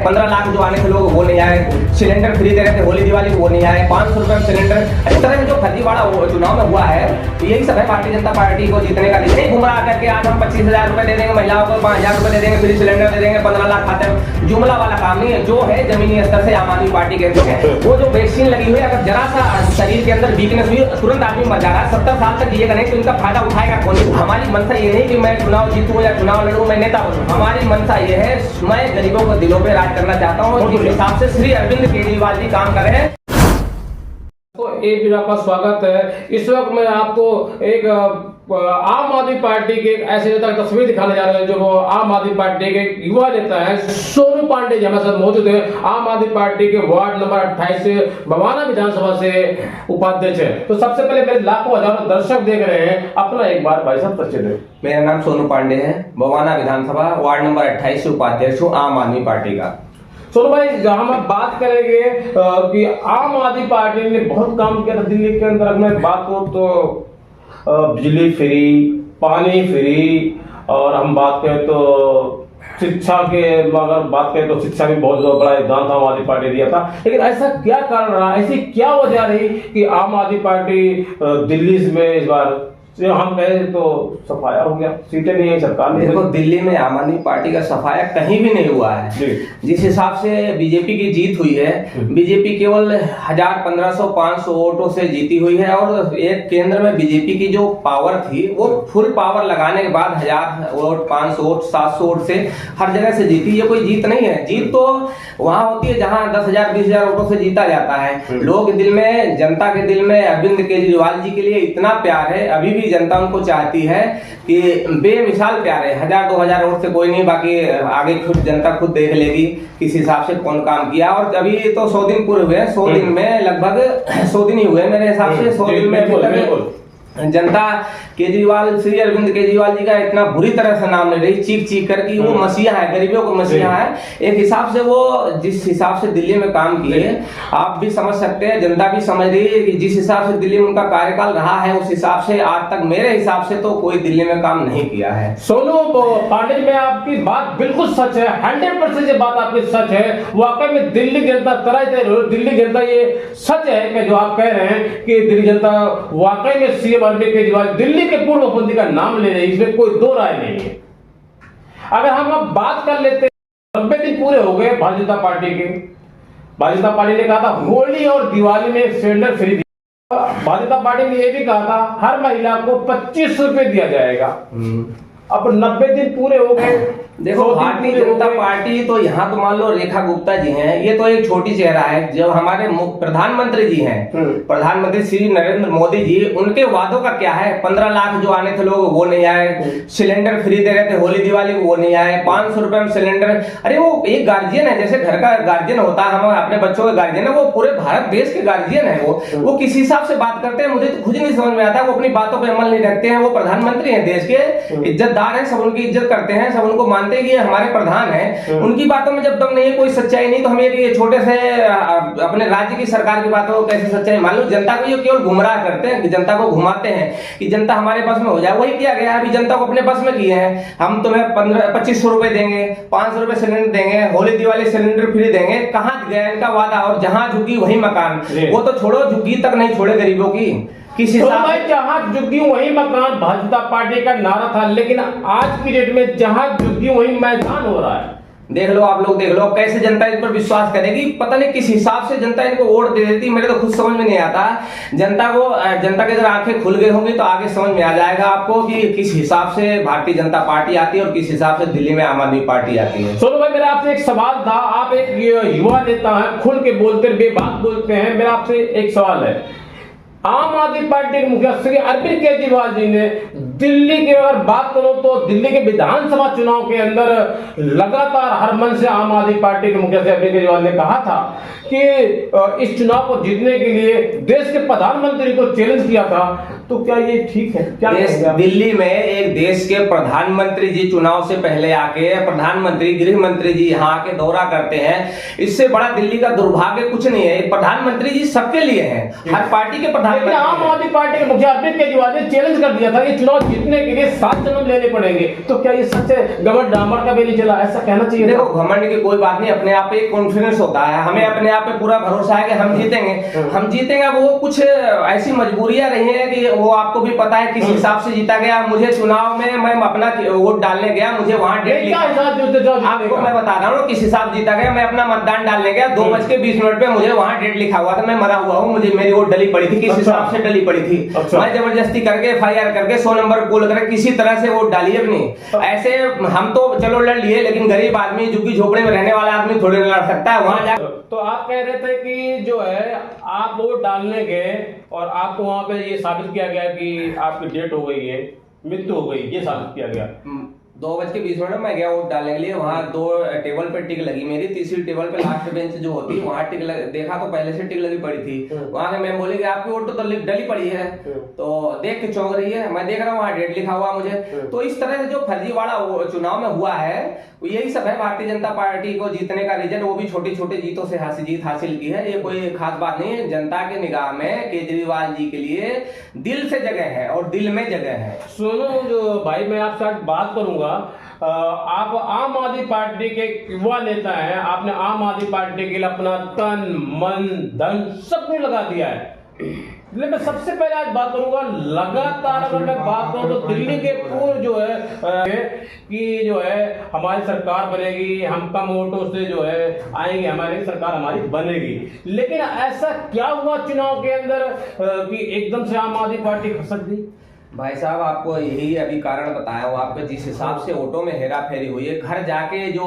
15 लाख जो आने थे लोग वो नहीं आए, सिलेंडर फ्री दे रहे थे होली दिवाली वो नहीं आए, 500 रुपए में सिलेंडर। इस तरह का जो फर्जीवाड़ा चुनाव में हुआ है, तो यही सब है भारतीय जनता पार्टी को जीतने का। नहीं घुमरा करके आज हम 25,000 रुपए दे देंगे, महिलाओं को 5,000 रुपए दे देंगे, फ्री सिलेंडर दे देंगे, 15 लाख खाते में, जुमला वाला काम नहीं है। जो है जमीनी स्तर से आम आदमी पार्टी के है, वो जो वैक्सीन लगी हुई है, अगर जरा सा शरीर के अंदर वीकनेस हुई तुरंत आदमी मर जा रहा है। 70 साल तक जिएगा नहीं तो इनका फायदा उठाएगा कौन? हमारी मंशा ये नहीं कि मैं चुनाव जीतूं या चुनाव लड़ूं, मैं नेता बनूं। हमारी मंशा ये है, मैं गरीबों को दिलों पे राज करना चाहता हूँ। जिस हिसाब से श्री अरविंद केजरीवाल जी काम कर रहे हैं। तो एक दिन आपका स्वागत है। इस वक्त मैं आपको एक आम आदमी पार्टी के ऐसे नेता की तस्वीर दिखाने जा रहे हैं, जो आम आदमी पार्टी के युवा नेता है सोनू पांडे जी हमारे साथ मौजूद है। आम आदमी पार्टी के वार्ड नंबर 28 से बवाना विधानसभा से उपाध्यक्ष है। तो सबसे पहले मेरे लाखों हजारों दर्शक देख रहे हैं, अपना एक बार भाई साहब परिचय दें। मेरा नाम सोनू पांडे है, बवाना विधानसभा वार्ड नंबर 28 से उपाध्यक्ष हूँ आम आदमी पार्टी का। सोनू भाई, जहां हम बात करेंगे कि आम आदमी पार्टी ने बहुत काम किया था दिल्ली के अंदर। अगर मैं बात करूं तो बिजली फ्री, पानी फ्री, और हम बात करें तो शिक्षा के, अगर बात करें तो शिक्षा भी बहुत बड़ा योगदान आम आदमी पार्टी दिया था। लेकिन ऐसा क्या कारण रहा, ऐसी क्या वजह रही कि आम आदमी पार्टी दिल्ली में इस बार हम कहें तो सफाया हो गया, सीटें नहीं है सरकार ने? देखो, दिल्ली में आम आदमी पार्टी का सफाया कहीं भी नहीं हुआ है। जिस हिसाब से बीजेपी की जीत हुई है, बीजेपी केवल 1000, 1500, 500 वोटों से जीती हुई है। और एक केंद्र में बीजेपी की जो पावर थी वो फुल पावर लगाने के बाद 1000 वोट, 500 वोट, 700 वोट से हर जगह से जीती। ये कोई जीत नहीं है। जीत तो वहां होती है जहां 10,000, 20,000 वोटों से जीता जाता है। लोग दिल में, जनता के दिल में अरविंद केजरीवाल जी के लिए इतना प्यार है, अभी भी जनता उनको चाहती है कि बेमिसाल प्यार है। 1000, 2000 वोट से कोई नहीं, बाकी आगे खुद जनता खुद देख लेगी किस हिसाब से कौन काम किया। और अभी तो 100 दिन पूरे हुए हैं, 100 दिन में लगभग 100 दिन ही हुए मेरे हिसाब से। 100 दिन में जनता केजरीवाल, श्री अरविंद केजरीवाल जी का इतना बुरी तरह से नाम ले रही, चीख चीख कर कि वो मसीहा है, गरीबों को मसीहा है। एक हिसाब से वो जिस हिसाब से दिल्ली में काम किए, आप भी समझ सकते हैं, जनता भी समझ रही है कि जिस हिसाब से दिल्ली में उनका कार्यकाल रहा है, उस हिसाब से आज तक मेरे हिसाब से तो कोई दिल्ली में काम नहीं किया है। सोनू पांडे में आपकी बात बिल्कुल सच है, 100% ये बात आपकी सच है। वाकई में दिल्ली जनता दिल्ली जनता ये सच है कि जो आप कह रहे हैं कि दिल्ली जनता वाकई में सीएम अरविंद केजरीवाल दिल्ली के पूर्व मुख्यमंत्री का नाम ले रही है, इसमें कोई दो राय नहीं है। अगर हम अब बात कर लेते हैं, 90 दिन पूरे हो गए भारतीय जनता पार्टी के। भारतीय जनता पार्टी ने कहा था होली और दिवाली में सिलेंडर फ्री दिया। भारतीय जनता पार्टी ने यह भी कहा था हर महिला को 25 रुपए दिया जाएगा। अब 90 दिन पूरे हो गए। देखो, भारतीय जनता पार्टी तो यहाँ तो मान लो रेखा गुप्ता जी हैं, ये तो एक छोटी चेहरा है। जो हमारे प्रधानमंत्री जी हैं, प्रधानमंत्री श्री नरेंद्र मोदी जी, उनके वादों का क्या है? 15 लाख जो आने थे लोग वो नहीं आए, सिलेंडर फ्री दे रहे थे होली दिवाली वो नहीं आए, 500 रुपए में सिलेंडर। अरे वो एक गार्जियन है, जैसे घर का गार्जियन होता है, हम अपने बच्चों का गार्जियन है, वो पूरे भारत देश के गार्जियन है। वो किस हिसाब से बात करते हैं मुझे तो खुद नहीं समझ में आता। वो अपनी बातों पर अमल नहीं रखते हैं। वो प्रधानमंत्री है, देश के इज्जतदार है, सब उनकी इज्जत करते हैं, सब उनको मानते हैं कि हमारे प्रधान हैं। उनकी बातों में जब तक नहीं है, कोई सच्चाई नहीं, तो हम ये छोटे से अपने राज्य की सरकार की बातों को कैसे सच्चाई मान लो? जनता को ये केवल गुमराह करते हैं, जनता को घुमाते हैं कि जनता हमारे बस में हो जाए। वही किया गया, अभी जनता को अपने बस में किए हैं। हम तुम्हें 2500 रुपए देंगे, 500 रुपए सिलेंडर देंगे, होली दिवाली सिलेंडर फ्री देंगे। कहाँ गया इनका वादा? और जहां झुकी वही मकान। वो तो छोड़ो, झुग्गी तक नहीं छोड़े गरीबों की। जहां झुग्गी वही मकान भारतीय जनता पार्टी का नारा था, लेकिन आज की डेट में जहां झुग्गी वही मैदान हो रहा है। देख लो, आप लोग देख लो, कैसे जनता इन पर विश्वास करेगी? पता नहीं किस हिसाब से जनता इनको वोट दे देती, मेरे तो खुद समझ में नहीं आता। जनता के जब आंखें खुल गई होंगी तो आगे समझ में आ जाएगा आपको कि किस हिसाब से भारतीय जनता पार्टी आती है और किस हिसाब से दिल्ली में आम आदमी पार्टी आती है। सोनू भाई, मेरा आपसे एक सवाल था। आप एक युवा नेता हैं, खुल के बोलते हैं, बेबाक बोलते हैं। मेरा आपसे एक सवाल है, आम आदमी पार्टी के मुखिया श्री अरविंद केजरीवाल जी ने दिल्ली की अगर बात करो तो दिल्ली के विधानसभा चुनाव के अंदर लगातार हर मन से आम आदमी पार्टी के मुखिया श्री अरविंद केजरीवाल ने कहा था कि इस चुनाव को जीतने के लिए देश के प्रधानमंत्री को चैलेंज किया था तो क्या ये ठीक है? क्या कहेंगे आप? दिल्ली में एक देश के प्रधानमंत्री जी चुनाव से पहले आके प्रधानमंत्री गृह मंत्री जी यहाँ आके दौरा करते हैं, इससे बड़ा दिल्ली का दुर्भाग्य कुछ नहीं है। प्रधानमंत्री जी सबके लिए हैं, हर पार्टी के प्रधानमंत्री। आम आदमी पार्टी के मुखिया अरविंद केजरीवाल ने चैलेंज कर दिया था कि चुनाव जीतने के लिए 7 जन्म लेने पड़ेंगे, तो क्या ये सच है? घमंड डामर का बेली चला, ऐसा कहना चाहिए। देखो, घमंड की कोई बात नहीं, अपने आप पे एक कॉन्फिडेंस होता है, हमें अपने आप पे पूरा भरोसा है कि हम जीतेंगे, हम जीतेंगे। वो कुछ ऐसी मजबूरियां रही है कि वो आपको भी पता है किस हिसाब से जीता गया। मुझे चुनाव में मैं अपना वोट डालने गया, मुझे वहां डेट आपको मैं बता रहा हूँ किस हिसाब जीता गया। मैं अपना मतदान डालने गया, 2:20 पे मुझे वहां डेट लिखा हुआ था, मैं मरा हुआ हूँ, मुझे मेरी वोट डली पड़ी थी। किस हिसाब से डली पड़ी थी? मैं जबरदस्ती करके FIR करके 100 नंबर पोल करके किसी तरह से वोट डाली अपनी। ऐसे हम तो चलो लड़ लिए, लेकिन गरीब आदमी झुग्गी झोपड़े में रहने वाला आदमी थोड़ी लड़ सकता है वहां जाकर। तो आप कह रहे थे कि जो है आप वोट डालने गए और आपको वहां पे ये साबित किया गया कि आपकी डेट हो गई है, मृत्यु हो गई, ये साबित किया गया। 2:20 मैं गया वोट डालने के लिए, वहाँ 2 टेबल पे टिक लगी मेरी, तीसरी टेबल पे लास्ट बेंच जो होती है वहाँ देखा तो पहले से टिक लगी पड़ी थी। वहाँ के मैम बोले कि आपकी वोट तो डली पड़ी है, तो देख के चौंक रही है। मैं देख रहा हूँ वहाँ डेट लिखा हुआ मुझे। तो इस तरह से जो फर्जीवाड़ा चुनाव में हुआ है यही सब है। भारतीय जनता पार्टी को जीतने का रीजन, वो भी छोटी छोटी जीतों से जीत हासिल की है, ये कोई खास बात नहीं है। जनता के निगाह में केजरीवाल जी के लिए दिल से जगह है और दिल में जगह है। सुनो जो भाई, मैं आपसे आज बात करूंगा, आप आम आदमी पार्टी के युवा नेता हैं, आपने आम आदमी पार्टी के लिए अपना तन मन धन सब कुछ लगा दिया है। मैं सबसे पहले आज बात करूंगा, लगातार अगर मैं बात करूं तो दिल्ली के पूर्व जो है कि जो है हमारी सरकार बनेगी, हम कम वोटों से जो है आएंगे, हमारी सरकार हमारी बनेगी। लेकिन ऐसा क्या हुआ चुनाव के अंदर कि एकदम से आम आदमी पार्टी खसक गई? भाई साहब, आपको यही अभी कारण बताया हूँ। आपके जिस हिसाब से ऑटो में हेरा फेरी हुई है, घर जाके जो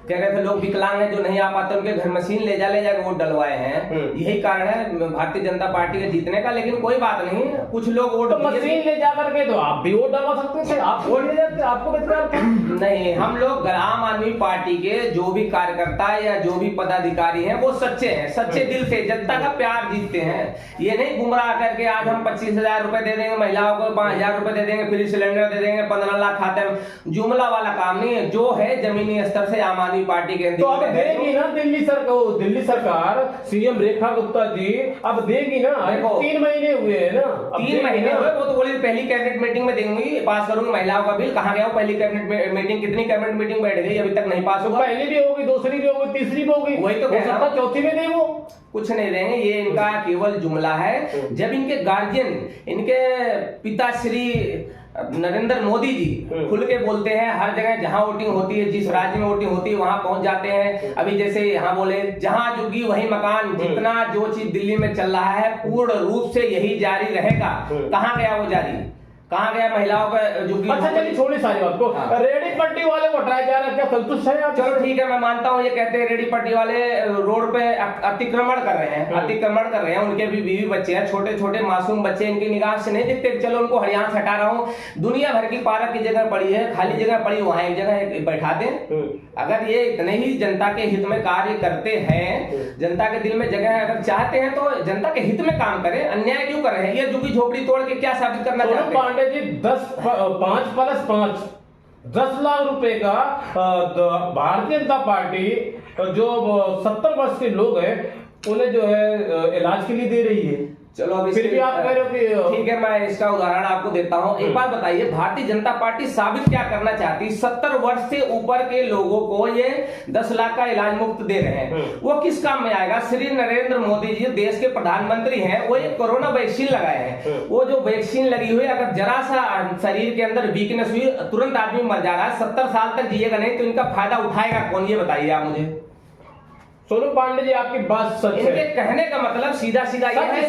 कह रहे थे लोग विकलांग हैं जो नहीं आ पाते, उनके घर मशीन ले जाके वोट डलवाए हैं, यही कारण है भारतीय जनता पार्टी के जीतने का। लेकिन कोई बात नहीं, कुछ लोग वोट तो मशीन ले जा करके तो आप भी वोट डलवा सकते थे, आप वोट ले जाते, आपको नहीं। हम लोग आम आदमी पार्टी के जो भी कार्यकर्ता या जो भी पदाधिकारी हैं वो सच्चे हैं, सच्चे दिल से जनता का प्यार जीतते हैं। ये नहीं गुमराह करके आज हम 25,000 रुपए दे देंगे महिलाओं को, 5,000 रुपए दे देंगे, फ्री सिलेंडर दे देंगे, 15 लाख खाते में, जुमला वाला काम नहीं है। जो है जमीनी स्तर से आम आदमी पार्टी के तो अब देगी ना दिल्ली सरकार सीएम रेखा गुप्ता जी अब देगी ना। 3 महीने हुए हैं ना, 3 महीने हुए। वो तो बोली पहली कैबिनेट मीटिंग में देंगी, पास करूंगी महिलाओं का बिल। कहाँ गया वो पहली कैबिनेट मीटिंग? कितनी कैबिनेट मीटिंग बैठ गई, अभी तक नहीं पास हुआ। पहली भी होगी, दूसरी भी होगी, तीसरी भी होगी, वही तो कह रहा हूं। चौथी में नहीं, वो कुछ नहीं देंगे। ये इनका केवल जुमला है। जब इनके गार्जियन, इनके पिता श्री नरेंद्र मोदी जी खुल के बोलते हैं, हर जगह जहां वोटिंग होती है, जिस राज्य में वोटिंग होती है वहां पहुंच जाते हैं। अभी जैसे यहाँ बोले, जहां जुगी वही मकान, जितना जो चीज दिल्ली में चल रहा है पूर्ण रूप से यही जारी रहेगा। कहाँ गया वो जारी? कहाँ गया महिलाओं का जुगी? अच्छा चलिए, छोड़ी सारी बात को। रेडी पट्टी वाले को हटाया जा रहा है, क्या संतुष्ट है आप? चलो ठीक है, मैं मानता हूँ। ये कहते हैं रेडी पट्टी वाले रोड पे अतिक्रमण कर रहे हैं, उनके भी बीवी बच्चे हैं, छोटे छोटे मासूम बच्चे, इनकी निगाह से नहीं दिखते। चलो उनको हरियाणा से हटा रहा हूँ। दुनिया भर की पार्क की जगह पड़ी है, खाली जगह पड़ी, वहां एक जगह बैठा दें। अगर ये इतने ही जनता के हित में कार्य करते हैं, जनता के दिल में जगह है, अगर चाहते हैं तो जनता के हित में काम करें। अन्याय क्यों कर रहे हैं? ये झुग्गी झोपड़ी तोड़ के क्या साबित करना चाहते हैं? जी 5+5 10 लाख रुपए का भारतीय जनता पार्टी जो 70 वर्ष के लोग हैं उन्हें जो है इलाज के लिए दे रही है। चलो अभी फिर भी आप कह रहे हो कि ठीक है, मैं इसका उदाहरण आपको देता हूं। एक बात बताइए, भारतीय जनता पार्टी साबित क्या करना चाहती? 70 वर्ष से ऊपर के लोगों को ये 10 लाख का इलाज मुफ्त दे रहे हैं। वो किस काम में आएगा? श्री नरेंद्र मोदी जी देश के प्रधानमंत्री हैं, वो एक कोरोना वैक्सीन लगाए हैं। वो जो वैक्सीन लगी हुई, अगर जरा सा शरीर के अंदर वीकनेस हुई, तुरंत आदमी मर जा रहा है। 70 साल तक जिएगा नहीं, तो इनका फायदा उठाएगा कौन? ये बताइए आप मुझे। सोनू पांडे जी, आपकी बात सच है। इनके कहने का मतलब सीधा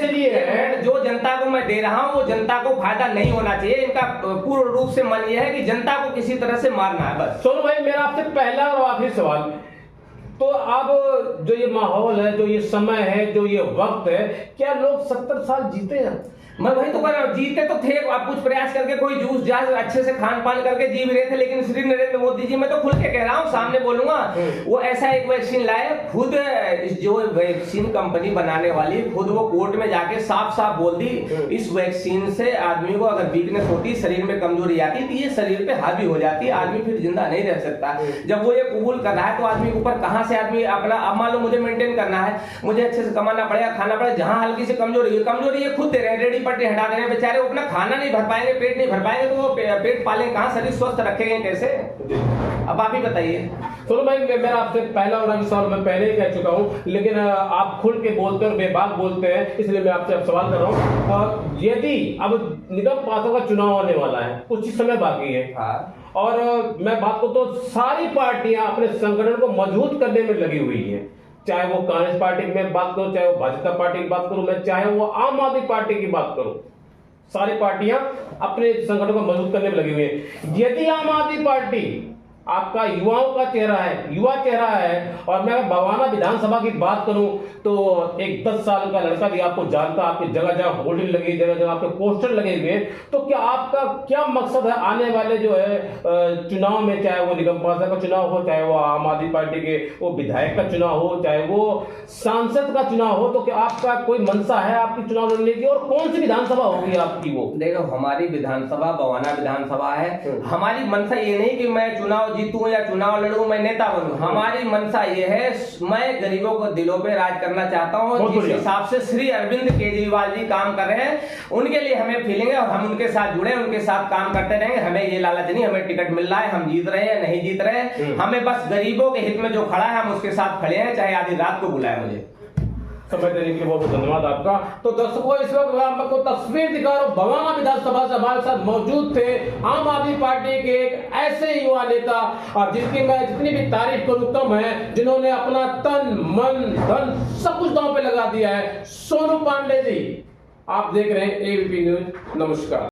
ये है, जो जनता को मैं दे रहा हूं वो जनता को फायदा नहीं होना चाहिए। इनका पूर्ण रूप से मन ये है कि जनता को किसी तरह से मारना है, बस। सोनू भाई, मेरा आपसे पहला और आखिरी सवाल, तो अब जो ये माहौल है, जो ये समय है, जो ये वक्त है, क्या लोग 70 साल जीते हैं? मैं वही तो कर रहा हूँ, जीते तो थे आप कुछ प्रयास करके, कोई जूस जास अच्छे से खान पान करके जी भी रहे थे, लेकिन श्री नरेंद्र मोदी जी, मैं तो खुल के कह रहा हूँ, सामने बोलूंगा, वो ऐसा एक वैक्सीन लाए, खुद जो वैक्सीन कंपनी बनाने वाली खुद वो कोर्ट में जाके साफ साफ बोल दी, इस वैक्सीन से आदमी को अगर वीकनेस होती, शरीर में कमजोरी आती तो ये शरीर पे हावी हो जाती, आदमी फिर जिंदा नहीं रह सकता। जब वो ये कबूल कर रहा है तो आदमी के ऊपर कहां से आदमी अपना, अब मान लो मुझे मेंटेन करना है, मुझे अच्छे से कमाना पड़ेगा, खाना पड़ेगा, जहां हल्की से कमजोरी ये खुद दे रहे हैं, रेडी पट्टी हटा दे रहे हैं, बेचारे वो अपना खाना नहीं भर पाएंगे, पेट नहीं भर पाएंगे, तो वो पेट पालेंगे कहां, शरीर स्वस्थ रखेंगे कैसे? अब आप ही बताइए। चलो भाई, मेरा आपसे पहला और सवाल मैं पहले ही कह चुका हूँ, लेकिन आप खुल के बोलते हैं और बेबाक बोलते हैं, इसलिए मैं आपसे अब सवाल कर रहा हूँ। यदि अब निगम पार्षद का चुनाव आने वाला है, कुछ ही समय बाकी है, और मैं बात को तो सारी पार्टियां अपने संगठन को मजबूत करने में लगी हुई है, चाहे वो कांग्रेस पार्टी की मैं बात करूं, चाहे वो भाजपा पार्टी की बात करूं, मैं चाहे वो आम आदमी पार्टी की बात करूं, सारी पार्टियां अपने संगठन को मजबूत करने में लगी हुई है। यदि आम आदमी पार्टी आपका युवाओं का चेहरा है, युवा चेहरा है, और मैं अगर बवाना विधानसभा की बात करूं तो एक 10 साल का लड़का भी आपको जानता, आपकी जगह जगह होर्डिंग लगी, जगह जगह आपके पोस्टर लगे हुए, तो क्या आपका क्या मकसद है आने वाले जो है चुनाव में, चाहे वो निगम पार्षद का चुनाव हो, चाहे वो आम आदमी पार्टी के वो विधायक का चुनाव हो, चाहे वो सांसद का चुनाव हो, तो क्या आपका कोई मंशा है आपकी चुनाव लड़ने की, और कौन सी विधानसभा होगी आपकी? वो देखो, हमारी विधानसभा बवाना विधानसभा है, हमारी मंशा ये नहीं कि मैं चुनाव जीतूं या चुनाव लड़ूं, मैं नेता बनूं, हमारी मंशा ये है, मैं गरीबों को दिलों पे राज करना चाहता हूं, जिस हिसाब से श्री अरविंद केजरीवाल जी काम कर रहे हैं, उनके लिए हमें फीलिंग है और हम उनके साथ जुड़े, उनके साथ काम करते रहेंगे। हमें ये लालच नहीं, हमें टिकट मिल रहा है, हम जीत रहे हैं नहीं जीत रहे हैं, हमें बस गरीबों के हित में जो खड़ा है हम उसके साथ खड़े हैं, चाहे आधी रात को बुलाए मुझे। समय देने के लिए बहुत बहुत धन्यवाद आपका। तो दर्शकों, इस वक्त मैं आपको तस्वीर दिखा रहा हूं, बवाना विधानसभा से हमारे साथ मौजूद थे आम आदमी पार्टी के एक ऐसे युवा नेता, और जिनकी मैं जितनी भी तारीफ करूं कम है, जिन्होंने अपना तन मन धन सब कुछ दांव पे लगा दिया है, सोनू पांडे जी। आप देख रहे हैं एबीपी न्यूज। नमस्कार।